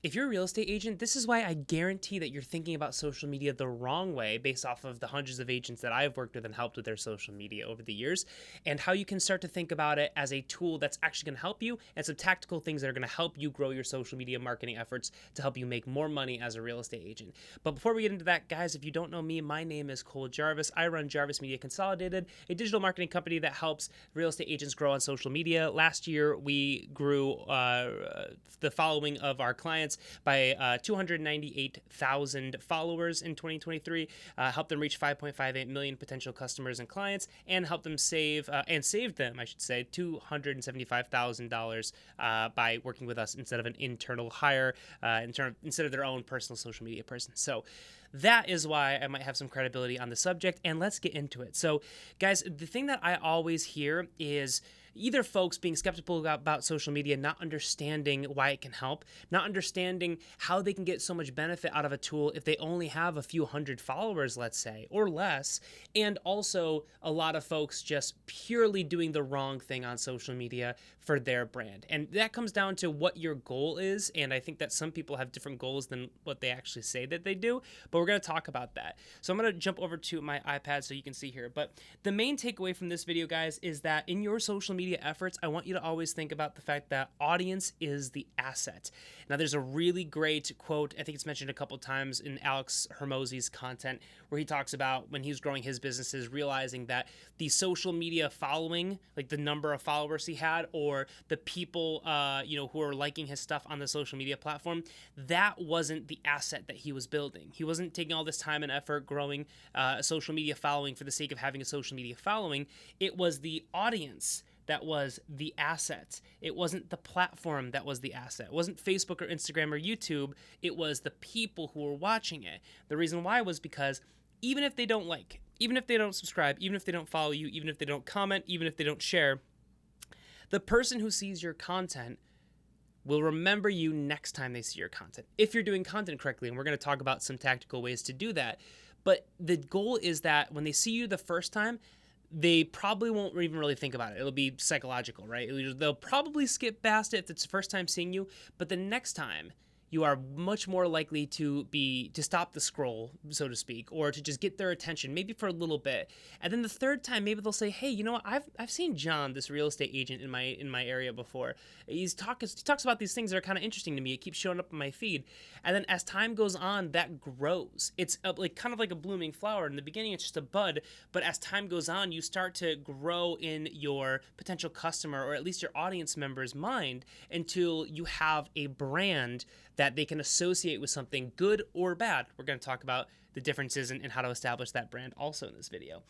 If you're a real estate agent, this is why I guarantee that you're thinking about social media the wrong way based off of the hundreds of agents that I've worked with and helped with their social media over the years, and how you can start to think about it as a tool that's actually going to help you and some tactical things that are going to help you grow your social media marketing efforts to help you make more money as a real estate agent. But before we get into that, guys, if you don't know me, my name is Cole Jarvis. I run Jarvis Media Consolidated, a digital marketing company that helps real estate agents grow on social media. Last year, we grew the following of our clients by 298,000 followers in 2023, helped them reach 5.58 million potential customers and clients, and helped them saved them, I should say, $275,000 by working with us instead of an internal hire, instead of their own personal social media person. So that is why I might have some credibility on the subject, and let's get into it. So, guys, the thing that I always hear is either folks being skeptical about social media, not understanding why it can help, not understanding how they can get so much benefit out of a tool if they only have a few hundred followers, let's say, or less, and also a lot of folks just purely doing the wrong thing on social media for their brand. And that comes down to what your goal is, and I think that some people have different goals than what they actually say that they do, but we're going to talk about that. So I'm going to jump over to my iPad so you can see here. But the main takeaway from this video, guys, is that in your social media efforts, I want you to always think about the fact that audience is the asset. Now, there's a really great quote, I think it's mentioned a couple times in Alex Hermosi's content, where he talks about when he was growing his businesses, realizing that the social media following, like the number of followers he had, or the people, who are liking his stuff on the social media platform, that wasn't the asset that he was building. He wasn't taking all this time and effort growing a social media following for the sake of having a social media following. It was the audience that was the asset. It wasn't the platform that was the asset. It wasn't Facebook or Instagram or YouTube. It was the people who were watching it. The reason why was because even if they don't like, even if they don't subscribe, even if they don't follow you, even if they don't comment, even if they don't share, the person who sees your content will remember you next time they see your content, if you're doing content correctly. And we're going to talk about some tactical ways to do that. But the goal is that when they see you the first time, they probably won't even really think about it. It'll be psychological, right? They'll probably skip past it if it's the first time seeing you, but the next time you are much more likely to stop the scroll, so to speak, or to just get their attention, maybe for a little bit. And then the third time, maybe they'll say, "Hey, you know what? I've seen John, this real estate agent in my area before. He talks about these things that are kind of interesting to me. It keeps showing up in my feed." And then as time goes on, that grows. It's kind of like a blooming flower. In the beginning, it's just a bud, but as time goes on, you start to grow in your potential customer, or at least your audience member's mind, until you have a brand that they can associate with something good or bad. We're going to talk about the differences and how to establish that brand also in this video.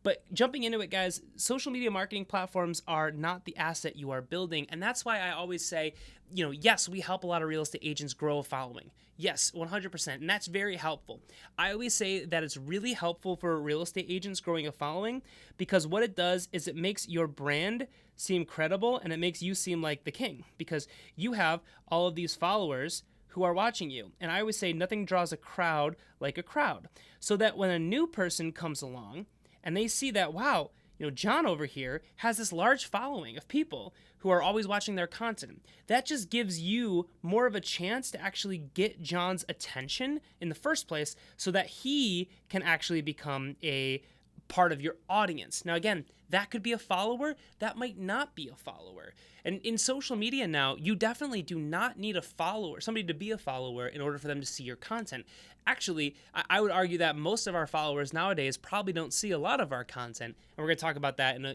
But jumping into it, guys, social media marketing platforms are not the asset you are building. And that's why I always say, yes, we help a lot of real estate agents grow a following. Yes, 100%. And that's very helpful. I always say that it's really helpful for real estate agents growing a following, because what it does is it makes your brand seem credible, and it makes you seem like the king, because you have all of these followers who are watching you. And I always say nothing draws a crowd like a crowd. So that when a new person comes along and they see that, wow, John over here has this large following of people who are always watching their content, that just gives you more of a chance to actually get John's attention in the first place, so that he can actually become a part of your audience. Now, again, that could be a follower, that might not be a follower. And in social media now, you definitely do not need a follower, somebody to be a follower, in order for them to see your content. Actually, I would argue that most of our followers nowadays probably don't see a lot of our content, and we're going to talk about that in a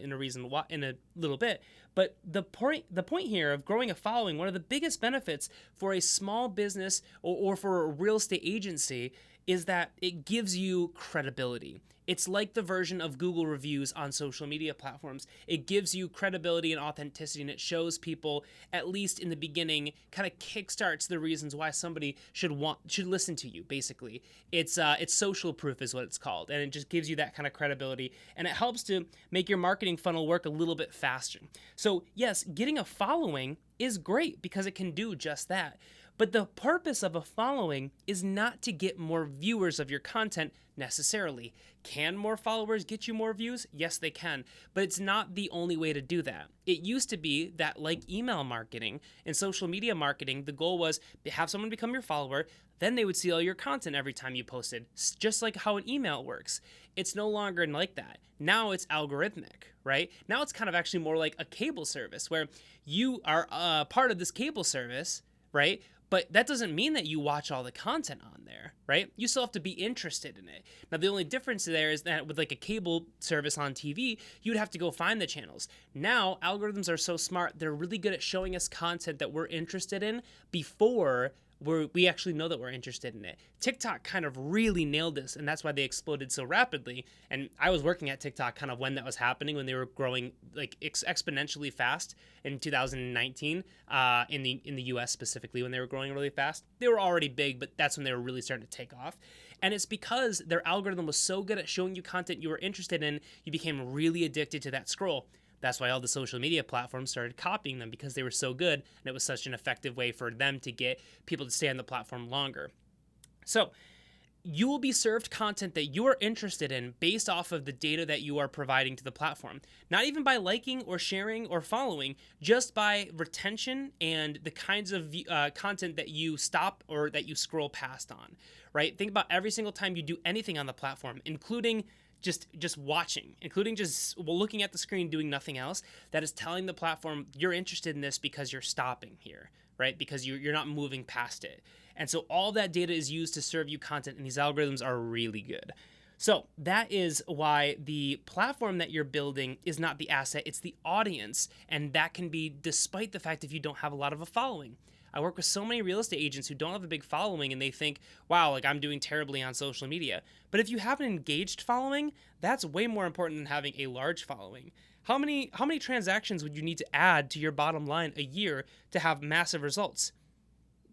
little bit. But the point here of growing a following, one of the biggest benefits for a small business or for a real estate agency, is that it gives you credibility. It's like the version of Google reviews on social media platforms. It gives you credibility and authenticity, and it shows people, at least in the beginning, kind of kickstarts the reasons why somebody should listen to you. Basically, it's social proof is what it's called, and it just gives you that kind of credibility, and it helps to make your marketing funnel work a little bit faster. So yes, getting a following is great because it can do just that. But the purpose of a following is not to get more viewers of your content necessarily. Can more followers get you more views? Yes, they can. But it's not the only way to do that. It used to be that, like email marketing and social media marketing, the goal was to have someone become your follower, then they would see all your content every time you posted, just like how an email works. It's no longer like that. Now it's algorithmic, right? Now it's kind of actually more like a cable service where you are part of this cable service, right? But that doesn't mean that you watch all the content on there, right? You still have to be interested in it. Now, the only difference there is that with like a cable service on TV, you'd have to go find the channels. Now, algorithms are so smart, they're really good at showing us content that we're interested in before we actually know that we're interested in it. TikTok kind of really nailed this, and that's why they exploded so rapidly. And I was working at TikTok kind of when that was happening, when they were growing like exponentially fast in 2019, in the US specifically, when they were growing really fast. They were already big, but that's when they were really starting to take off. And it's because their algorithm was so good at showing you content you were interested in, you became really addicted to that scroll. That's why all the social media platforms started copying them, because they were so good and it was such an effective way for them to get people to stay on the platform longer. So you will be served content that you are interested in based off of the data that you are providing to the platform. Not even by liking or sharing or following, just by retention and the kinds of content that you stop or that you scroll past on, right? Think about every single time you do anything on the platform, including just watching, including just looking at the screen, doing nothing else. That is telling the platform you're interested in this because you're stopping here, right? Because you're not moving past it. And so all that data is used to serve you content, and these algorithms are really good. So that is why the platform that you're building is not the asset, it's the audience. And that can be despite the fact if you don't have a lot of a following. I work with so many real estate agents who don't have a big following and they think, wow, like I'm doing terribly on social media. But if you have an engaged following, that's way more important than having a large following. How many transactions would you need to add to your bottom line a year to have massive results?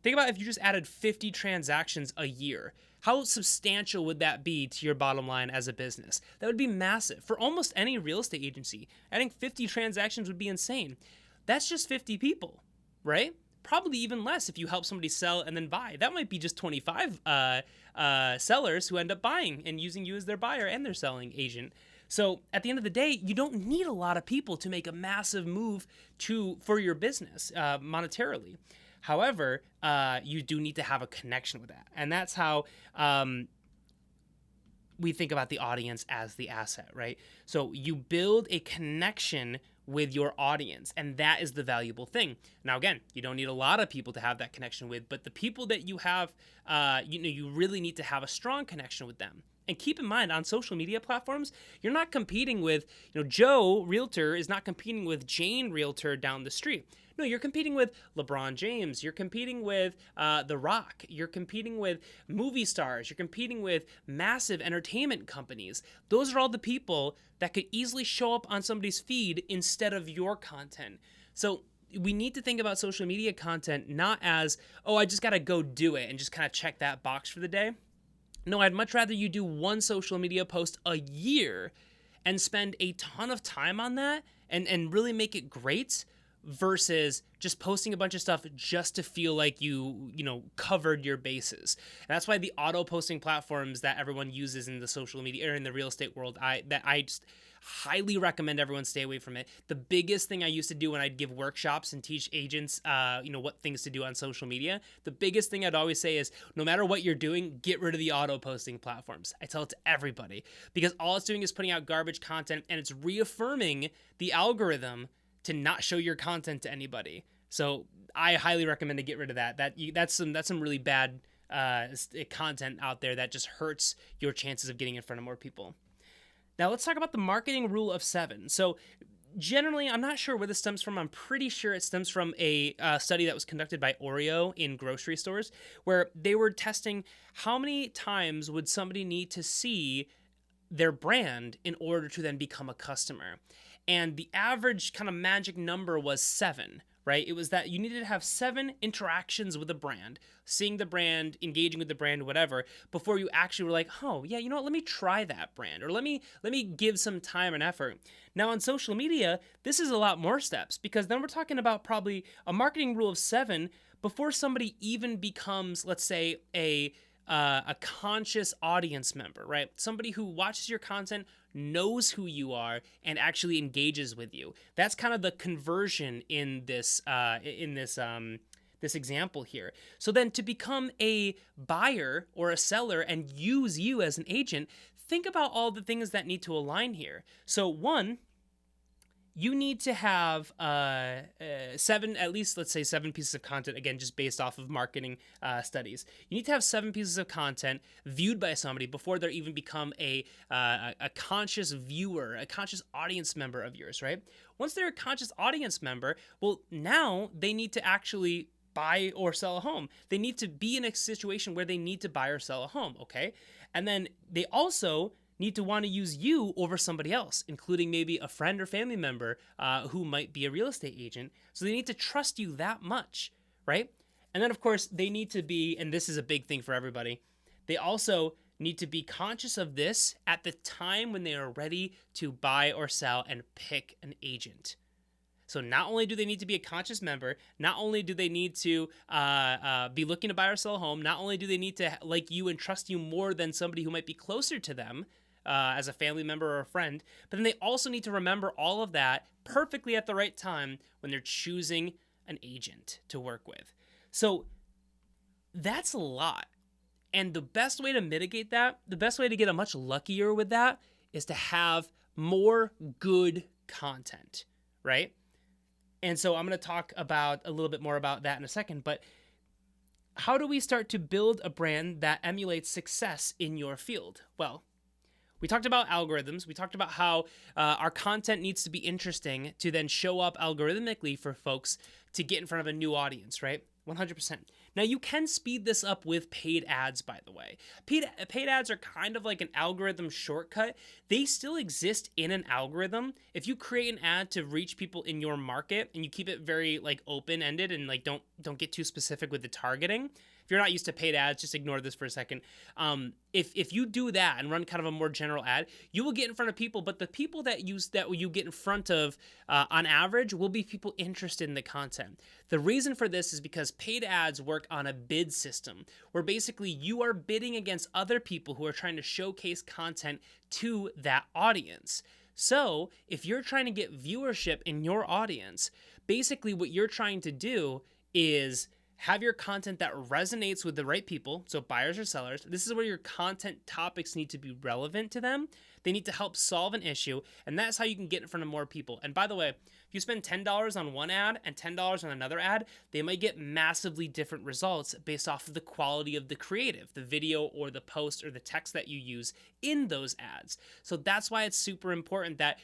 Think about if you just added 50 transactions a year. How substantial would that be to your bottom line as a business? That would be massive. For almost any real estate agency, adding 50 transactions would be insane. That's just 50 people, right? Probably even less if you help somebody sell and then buy. That might be just 25 sellers who end up buying and using you as their buyer and their selling agent. So at the end of the day, you don't need a lot of people to make a massive move for your business monetarily. However, you do need to have a connection with that. And that's how we think about the audience as the asset, right? So you build a connection with your audience, and that is the valuable thing. Now, again, you don't need a lot of people to have that connection with, but the people that you have, you really need to have a strong connection with them. And keep in mind, on social media platforms, you're not competing with, Joe Realtor is not competing with Jane Realtor down the street. No, you're competing with LeBron James. You're competing with The Rock. You're competing with movie stars. You're competing with massive entertainment companies. Those are all the people that could easily show up on somebody's feed instead of your content. So we need to think about social media content not as, oh, I just got to go do it and just kind of check that box for the day. No, I'd much rather you do one social media post a year and spend a ton of time on that and really make it great versus just posting a bunch of stuff just to feel like you covered your bases. And that's why the auto posting platforms that everyone uses in the social media or in the real estate world, I just highly recommend everyone stay away from it. The biggest thing I used to do when I'd give workshops and teach agents, what things to do on social media, the biggest thing I'd always say is, no matter what you're doing, get rid of the auto posting platforms. I tell it to everybody because all it's doing is putting out garbage content, and it's reaffirming the algorithm to not show your content to anybody. So I highly recommend to get rid of that. That's some really bad content out there that just hurts your chances of getting in front of more people. Now let's talk about the marketing rule of 7. So generally, I'm not sure where this stems from. I'm pretty sure it stems from a study that was conducted by Oreo in grocery stores, where they were testing how many times would somebody need to see their brand in order to then become a customer. And the average kind of magic number was 7, right? It was that you needed to have 7 interactions with the brand, seeing the brand, engaging with the brand, whatever, before you actually were like, oh, yeah, you know what? Let me try that brand, or let me give some time and effort. Now on social media, this is a lot more steps, because then we're talking about probably a marketing rule of 7, before somebody even becomes, let's say, a conscious audience member, right? Somebody who watches your content, knows who you are, and actually engages with you. That's kind of the conversion in this example here. So then to become a buyer or a seller and use you as an agent, think about all the things that need to align here. So one, you need to have seven, at least let's say 7 pieces of content, again, just based off of marketing studies. You need to have 7 pieces of content viewed by somebody before they even become a conscious viewer, a conscious audience member of yours, right? Once they're a conscious audience member, well, now they need to actually buy or sell a home. They need to be in a situation where they need to buy or sell a home, okay? And then they also need to want to use you over somebody else, including maybe a friend or family member who might be a real estate agent. So they need to trust you that much, right? And then, of course, they need to be, and this is a big thing for everybody, they also need to be conscious of this at the time when they are ready to buy or sell and pick an agent. So not only do they need to be a conscious member, not only do they need to be looking to buy or sell a home, not only do they need to like you and trust you more than somebody who might be closer to them as a family member or a friend, but then they also need to remember all of that perfectly at the right time when they're choosing an agent to work with. So that's a lot. And the best way to mitigate that, the best way to get a much luckier with that is to have more good content, right? And so I'm going to talk about a little bit more about that in a second, but how do we start to build a brand that emulates success in your field? Well, we talked about algorithms. We talked about how our content needs to be interesting to then show up algorithmically for folks to get in front of a new audience, right? 100%. Now, you can speed this up with paid ads, by the way. Paid ads are kind of like an algorithm shortcut. They still exist in an algorithm. If you create an ad to reach people in your market and you keep it very like open-ended and like don't get too specific with the targeting. If you're not used to paid ads, just ignore this for a second. If you do that and run kind of a more general ad, you will get in front of people, but the people that you get in front of on average will be people interested in the content. The reason for this is because paid ads work on a bid system where basically you are bidding against other people who are trying to showcase content to that audience. So if you're trying to get viewership in your audience, basically what you're trying to do is have your content that resonates with the right people, so buyers or sellers. This is where your content topics need to be relevant to them. They need to help solve an issue, and that's how you can get in front of more people. And by the way, if you spend $10 on one ad and $10 on another ad, they might get massively different results based off of the quality of the creative, the video or the post or the text that you use in those ads. So that's why it's super important that,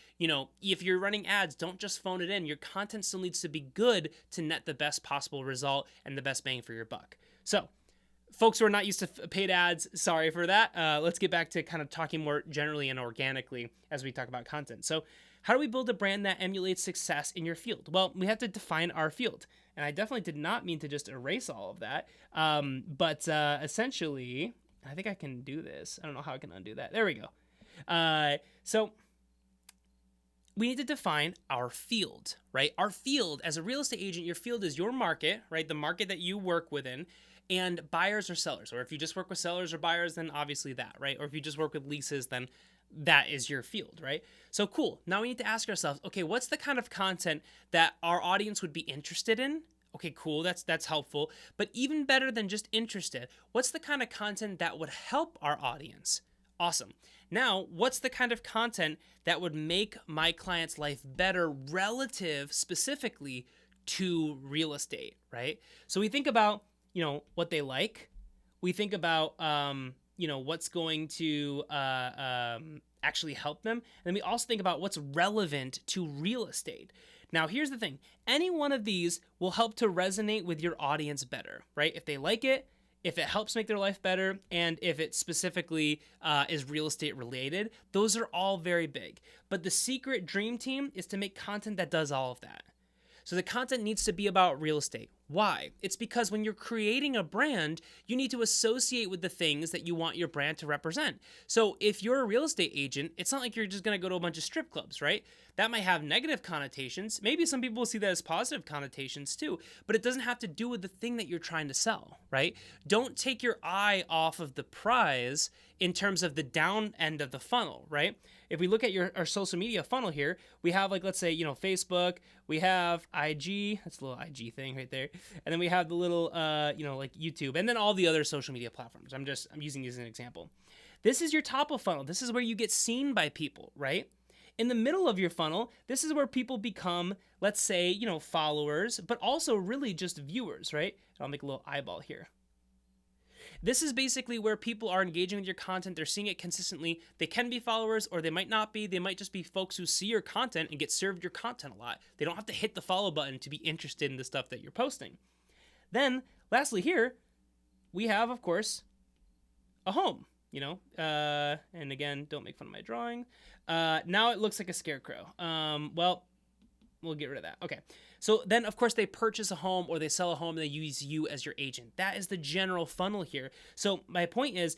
if you're running ads, don't just phone it in. Your content still needs to be good to net the best possible result and the best bang for your buck. So, folks who are not used to paid ads, sorry for that. Let's get back to kind of talking more generally and organically as we talk about content. So how do we build a brand that emulates success in your field? Well, we have to define our field. And I definitely did not mean to just erase all of that. But essentially, I think I can do this. I don't know how I can undo that. There we go. So we need to define our field, right? Our field, as a real estate agent, your field is your market, right? The market that you work within, and buyers or sellers. Or if you just work with sellers or buyers, then obviously that, right? Or if you just work with leases, then that is your field, right? So cool. Now we need to ask ourselves, okay, what's the kind of content that our audience would be interested in? Okay, cool. That's helpful. But even better than just interested, what's the kind of content that would help our audience? Awesome. Now, what's the kind of content that would make my client's life better relative specifically to real estate, right? So we think about, what they like. We think about, what's going to actually help them. And then we also think about what's relevant to real estate. Now, here's the thing. Any one of these will help to resonate with your audience better, right? If they like it, if it helps make their life better, and if it specifically is real estate related, those are all very big. But the secret dream team is to make content that does all of that. So the content needs to be about real estate. Why? It's because when you're creating a brand, you need to associate with the things that you want your brand to represent. So if you're a real estate agent, it's not like you're just going to go to a bunch of strip clubs, right? That might have negative connotations. Maybe some people will see that as positive connotations too, but it doesn't have to do with the thing that you're trying to sell, right? Don't take your eye off of the prize in terms of the down end of the funnel, right? If we look at our social media funnel here, we have like, let's say, Facebook, we have IG, that's a little IG thing right there. And then we have the little, like YouTube, and then all the other social media platforms. I'm using these as an example. This is your top of funnel. This is where you get seen by people, right? In the middle of your funnel, this is where people become, let's say, followers, but also really just viewers, right? I'll make a little eyeball here. This is basically where people are engaging with your content. They're seeing it consistently. They can be followers, or they might not be. They might just be folks who see your content and get served your content a lot. They don't have to hit the follow button to be interested in the stuff that you're posting. Then, lastly here, we have, of course, a home, and again, don't make fun of my drawing. Now it looks like a scarecrow. Well, we'll get rid of that. Okay. So then, of course, they purchase a home or they sell a home and they use you as your agent. That is the general funnel here. So my point is,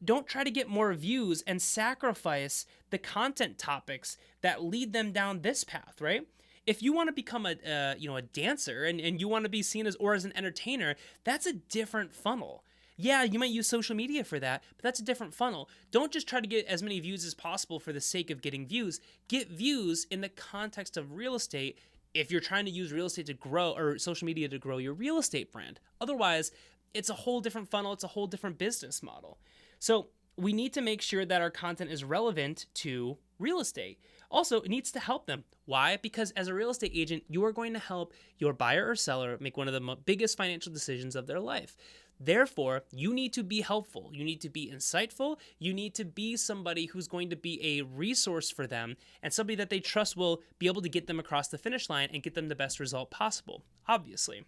don't try to get more views and sacrifice the content topics that lead them down this path, right? If you want to become a dancer and you want to be seen as an entertainer, that's a different funnel. Yeah, you might use social media for that, but that's a different funnel. Don't just try to get as many views as possible for the sake of getting views. Get views in the context of real estate if you're trying to use real estate to grow, or social media to grow your real estate brand. Otherwise, it's a whole different funnel. It's a whole different business model. So we need to make sure that our content is relevant to real estate. Also, it needs to help them. Why? Because as a real estate agent, you are going to help your buyer or seller make one of the biggest financial decisions of their life. Therefore, you need to be helpful. You need to be insightful. You need to be somebody who's going to be a resource for them and somebody that they trust will be able to get them across the finish line and get them the best result possible, obviously.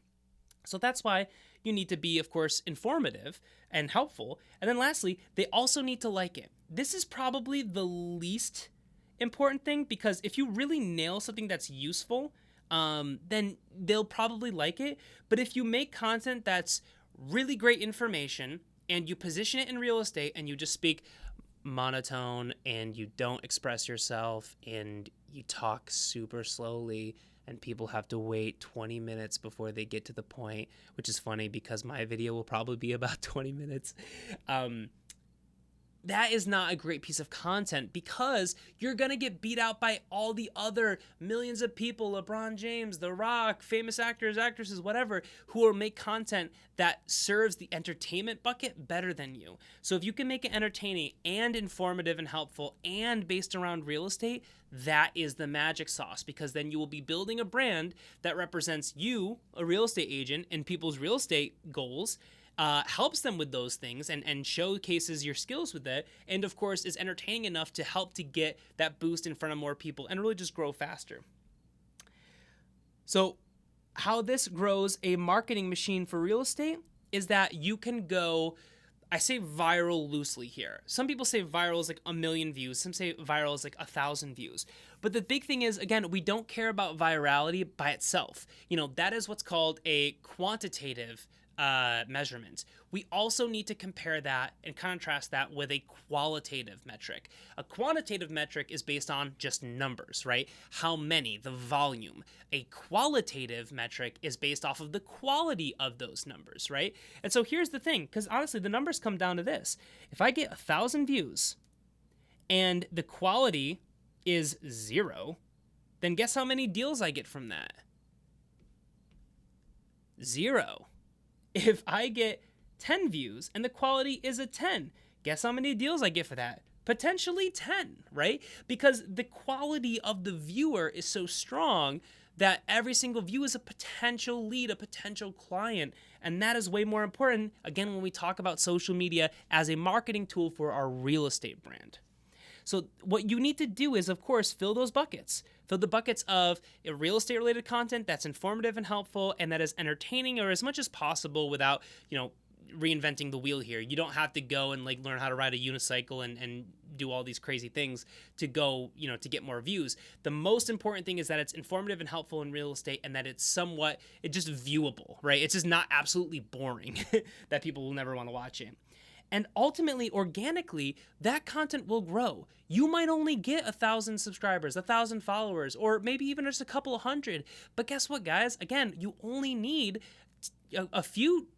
So that's why you need to be, of course, informative and helpful. And then lastly, they also need to like it. This is probably the least important thing, because if you really nail something that's useful, then they'll probably like it. But if you make content that's really great information and you position it in real estate and you just speak monotone and you don't express yourself and you talk super slowly and people have to wait 20 minutes before they get to the point, which is funny because my video will probably be about 20 minutes. That is not a great piece of content, because you're going to get beat out by all the other millions of people, LeBron James, The Rock, famous actors, actresses, whatever, who will make content that serves the entertainment bucket better than you. So if you can make it entertaining and informative and helpful and based around real estate, that is the magic sauce, because then you will be building a brand that represents you, a real estate agent, and people's real estate goals, helps them with those things and showcases your skills with it, and of course is entertaining enough to help to get that boost in front of more people and really just grow faster. So how this grows a marketing machine for real estate is that you can go, I say viral loosely here. Some people say viral is like 1 million views. Some say viral is like 1,000 views. But the big thing is, again, we don't care about virality by itself. That is what's called a quantitative measurement. We also need to compare that and contrast that with a qualitative metric. A quantitative metric is based on just numbers, right? How many, the volume. A qualitative metric is based off of the quality of those numbers, right? And so here's the thing, because honestly, the numbers come down to this. If I get 1,000 views and the quality is 0, then guess how many deals I get from that? 0. If I get 10 views and the quality is a 10, guess how many deals I get for that? Potentially 10, right? Because the quality of the viewer is so strong that every single view is a potential lead, a potential client. And that is way more important, again, when we talk about social media as a marketing tool for our real estate brand. So what you need to do is, of course, fill those buckets. Fill the buckets of real estate related content that's informative and helpful and that is entertaining, or as much as possible without, reinventing the wheel here. You don't have to go and learn how to ride a unicycle and do all these crazy things to go, to get more views. The most important thing is that it's informative and helpful in real estate and that it's just viewable, right? It's just not absolutely boring that people will never want to watch it. And ultimately, organically, that content will grow. You might only get 1,000 subscribers, 1,000 followers, or maybe even just a couple of hundred. But guess what, guys? Again, you only need a few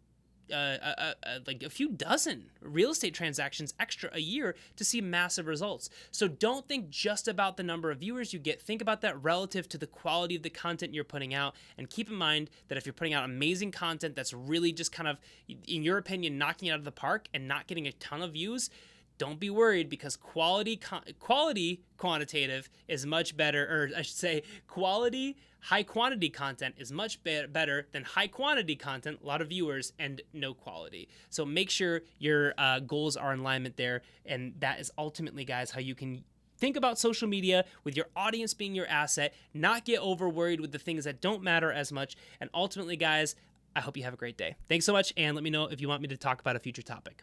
like a few dozen real estate transactions extra a year to see massive results. So don't think just about the number of viewers you get. Think about that relative to the quality of the content you're putting out. And keep in mind that if you're putting out amazing content that's really just kind of, in your opinion, knocking it out of the park and not getting a ton of views, don't be worried, because quality quantitative is much better, or I should say quality high quantity content is much better than high quantity content, a lot of viewers and no quality. So make sure your goals are in alignment there, and that is ultimately, guys, how you can think about social media with your audience being your asset, not get over worried with the things that don't matter as much. And ultimately, guys, I hope you have a great day. Thanks so much, and let me know if you want me to talk about a future topic.